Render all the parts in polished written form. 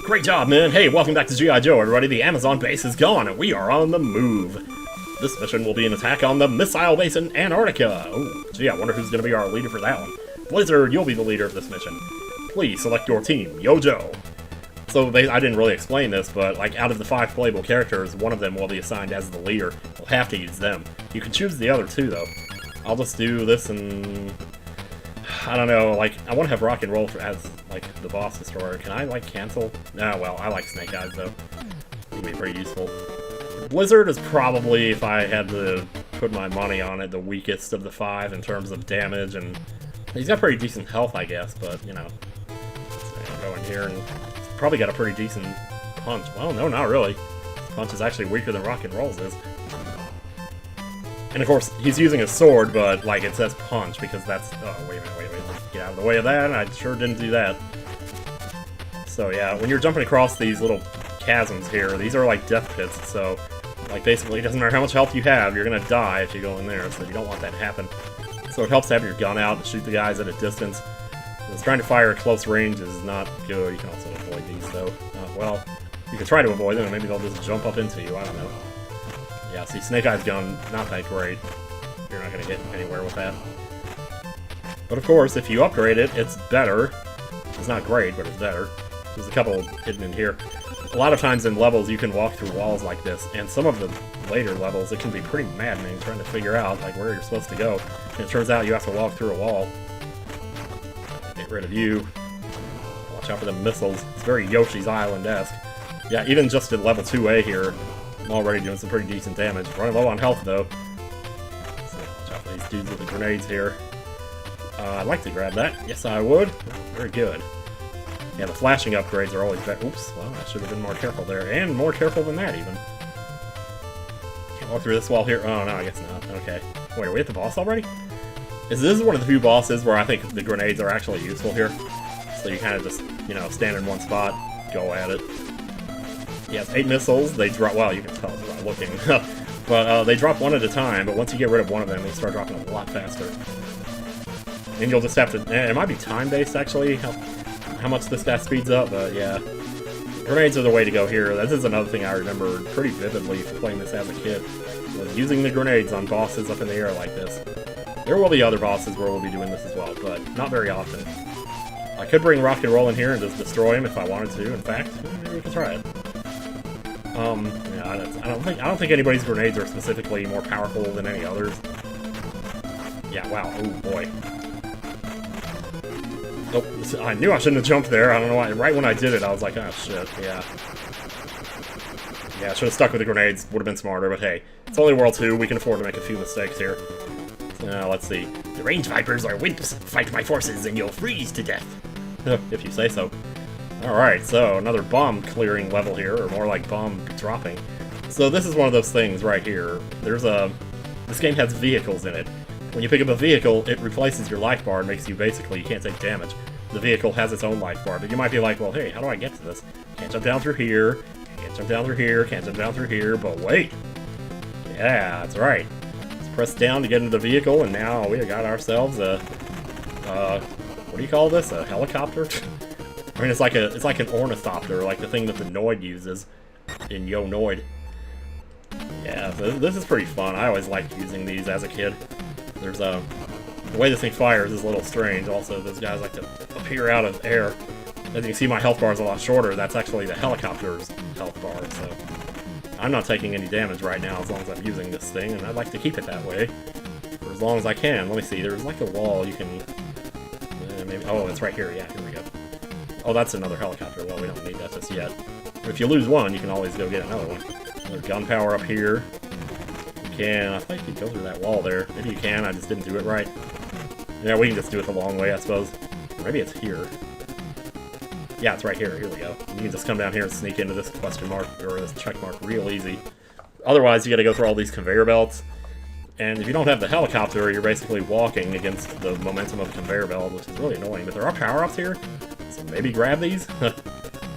Great job, man! Hey, welcome back to G.I. Joe, everybody. The Amazon base is gone, and we are on the move. This mission will be an attack on the missile base in Antarctica. Oh, gee, I wonder who's going to be our leader for that one. Blizzard, you'll be the leader of this mission. Please select your team, Yo Joe. So, I didn't really explain this, but, like, out of the 5 playable characters, one of them will be assigned as the leader. We'll have to use them. You can choose the other 2, though. I'll just do this and... I don't know, like, I want to have Rock and Roll as, like, the boss destroyer. Can I, like, cancel? No, well, I like Snake Eyes, though. It'd be pretty useful. Blizzard is probably, if I had to put my money on it, the weakest of the 5 in terms of damage, and he's got pretty decent health, I guess, but, you know. Let's go in here, and he's probably got a pretty decent punch. Well, no, not really. His punch is actually weaker than Rock and Roll's is. And of course, he's using a sword, but, like, it says punch, because that's... Oh, wait a minute, let's get out of the way of that. I sure didn't do that. So, yeah, when you're jumping across these little chasms here, these are like death pits, so, like, basically, it doesn't matter how much health you have, you're gonna die if you go in there, so you don't want that to happen. So it helps to have your gun out and shoot the guys at a distance. Because trying to fire at close range is not good. You can also avoid these, though. Well, you can try to avoid them, and maybe they'll just jump up into you, I don't know. Yeah, see, Snake Eyes gun, not that great. You're not going to get anywhere with that. But of course, if you upgrade it, it's better. It's not great, but it's better. There's a couple hidden in here. A lot of times in levels, you can walk through walls like this, and some of the later levels, it can be pretty maddening trying to figure out, like, where you're supposed to go. And it turns out you have to walk through a wall. Get rid of you. Watch out for the missiles. It's very Yoshi's Island-esque. Yeah, even just at level 2A here, I'm already doing some pretty decent damage. Running low on health, though. So watch out for these dudes with the grenades here. I'd like to grab that. Yes, I would. Very good. Yeah, the flashing upgrades are always better. Oops, well, I should have been more careful there. And more careful than that, even. Can't walk through this wall here. Oh, no, I guess not. Okay. Wait, are we at the boss already? This is one of the few bosses where I think the grenades are actually useful here. So you kind of just, you know, stand in one spot, go at it. He has 8 missiles. They drop, well, you can tell by looking. But they drop one at a time, but once you get rid of one of them, they start dropping a lot faster. And you'll just have to, it might be time-based, actually, how much this guy speeds up, but yeah. Grenades are the way to go here. This is another thing I remember pretty vividly playing this as a kid, was using the grenades on bosses up in the air like this. There will be other bosses where we'll be doing this as well, but not very often. I could bring Rock and Roll in here and just destroy him if I wanted to, in fact. Maybe we can try it. Yeah, I don't think anybody's grenades are specifically more powerful than any others. Yeah, wow, oh boy. Oh, I knew I shouldn't have jumped there. I don't know why. Right when I did it, I was like, oh shit, yeah. Yeah, I should have stuck with the grenades. Would have been smarter, but hey. It's only World 2. We can afford to make a few mistakes here. Let's see. The range vipers are wimps. Fight my forces and you'll freeze to death. If you say so. Alright, so another bomb clearing level here, or more like bomb dropping. So this is one of those things right here. This game has vehicles in it. When you pick up a vehicle, it replaces your life bar and makes you basically, you can't take damage. The vehicle has its own life bar, but you might be like, well, hey, how do I get to this? Can't jump down through here, can't jump down through here, can't jump down through here, but wait! Yeah, that's right. Let's press down to get into the vehicle, and now we got ourselves a, what do you call this? A helicopter? I mean, it's like an ornithopter, like the thing that the Noid uses in Yo Noid. Yeah, so this is pretty fun. I always liked using these as a kid. There's the way this thing fires is a little strange. Also, those guys like to appear out of air. As you can see, my health bar is a lot shorter. That's actually the helicopter's health bar, so I'm not taking any damage right now as long as I'm using this thing, and I'd like to keep it that way for as long as I can. Let me see. There's like a wall you can... maybe. Oh, it's right here. Yeah, here we go. Oh, that's another helicopter. Well, we don't need that just yet. But if you lose one, you can always go get another one. Another gun power up here. I think you can go through that wall there. Maybe you can, I just didn't do it right. Yeah, we can just do it the long way, I suppose. Or maybe it's here. Yeah, it's right here. Here we go. You can just come down here and sneak into this question mark, or this check mark real easy. Otherwise, you gotta go through all these conveyor belts. And if you don't have the helicopter, you're basically walking against the momentum of the conveyor belt, which is really annoying. But there are power-ups here, so maybe grab these? I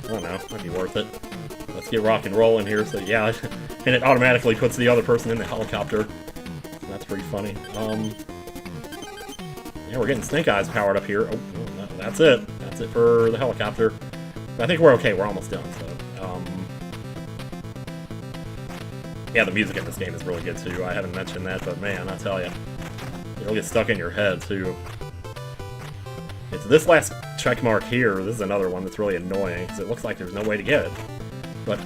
don't know, might be worth it. Let's get Rock and Roll in here, so yeah, and it automatically puts the other person in the helicopter. That's pretty funny. Yeah, we're getting Snake Eyes powered up here. Oh, no, that's it. That's it for the helicopter. I think we're okay. We're almost done, so... yeah, the music in this game is really good, too. I haven't mentioned that, but man, I tell you. It'll get stuck in your head, too. It's this last check mark here. This is another one that's really annoying, because it looks like there's no way to get it. But,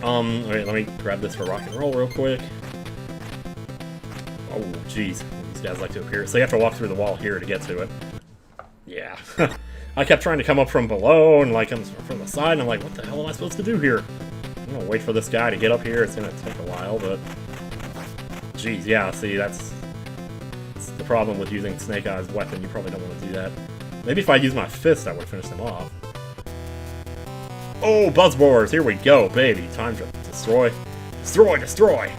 alright, let me grab this for rock and roll real quick. Oh, jeez. These guys like to appear. So you have to walk through the wall here to get to it. Yeah. I kept trying to come up from below, and like from the side, and I'm like, what the hell am I supposed to do here? I'm gonna wait for this guy to get up here. It's gonna take a while, but... jeez, yeah, see, that's the problem with using Snake Eye's weapon. You probably don't want to do that. Maybe if I use my fist, I would finish them off. Oh, Buzzboards! Here we go, baby. Time to destroy. Destroy, destroy!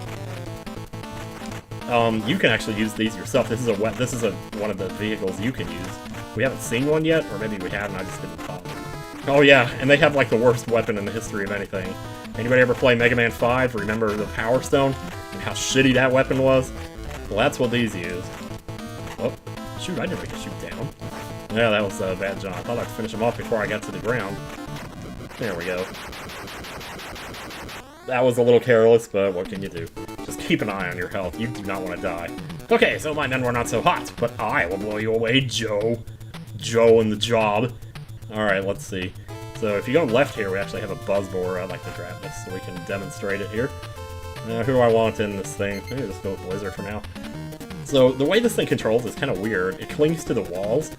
You can actually use these yourself. This is one of the vehicles you can use. We haven't seen one yet, or maybe we have and I just didn't pop them. Oh yeah, and they have like the worst weapon in the history of anything. Anybody ever play Mega Man 5? Remember the Power Stone? And how shitty that weapon was? Well, that's what these use. Oh, shoot, I didn't make a shoot down. Yeah, that was a bad job. I thought I'd finish him off before I got to the ground. There we go. That was a little careless, but what can you do? Just keep an eye on your health. You do not want to die. Okay, so my men were not so hot, but I will blow you away, Joe. Joe and the job. Alright, let's see. So if you go left here, we actually have a Buzzboard. I'd like to grab this so we can demonstrate it here. Who do I want in this thing? Maybe just go with Blizzard for now. So the way this thing controls is kind of weird. It clings to the walls.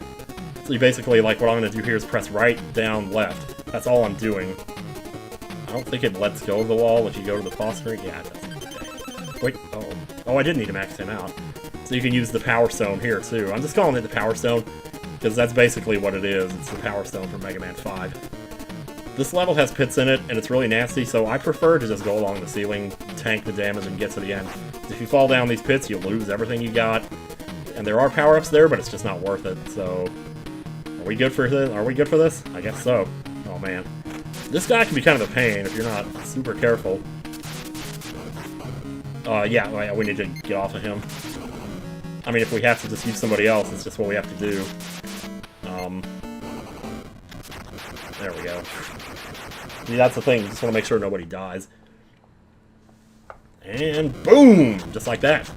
So you basically, like, what I'm going to do here is press right, down, left. That's all I'm doing. I don't think it lets go of the wall if you go to the pause screen. Yeah, it doesn't. Wait, oh, I did need to max him out. So you can use the Power Stone here, too. I'm just calling it the Power Stone, because that's basically what it is. It's the Power Stone from Mega Man 5. This level has pits in it, and it's really nasty, so I prefer to just go along the ceiling, tank the damage, and get to the end. If you fall down these pits, you lose everything you got. And there are power-ups there, but it's just not worth it, so... Are we good for this? Are we good for this? I guess so. Oh, man. This guy can be kind of a pain if you're not super careful. Yeah, we need to get off of him. I mean, if we have to just use somebody else, it's just what we have to do. There we go. See, that's the thing. You just want to make sure nobody dies. And boom! Just like that.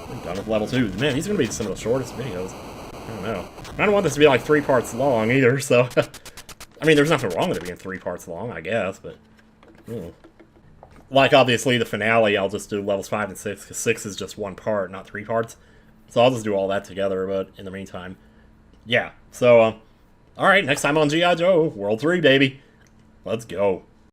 I'm done with level 2. Man, these are going to be some of the shortest videos. I don't know. I don't want this to be like 3 parts long either, so... I mean, there's nothing wrong with it being 3 parts long, I guess, but... Like, obviously, the finale, I'll just do levels 5 and 6, because 6 is just 1 part, not 3 parts. So I'll just do all that together, but in the meantime... Yeah, so, alright, next time on G.I. Joe, World 3, baby. Let's go.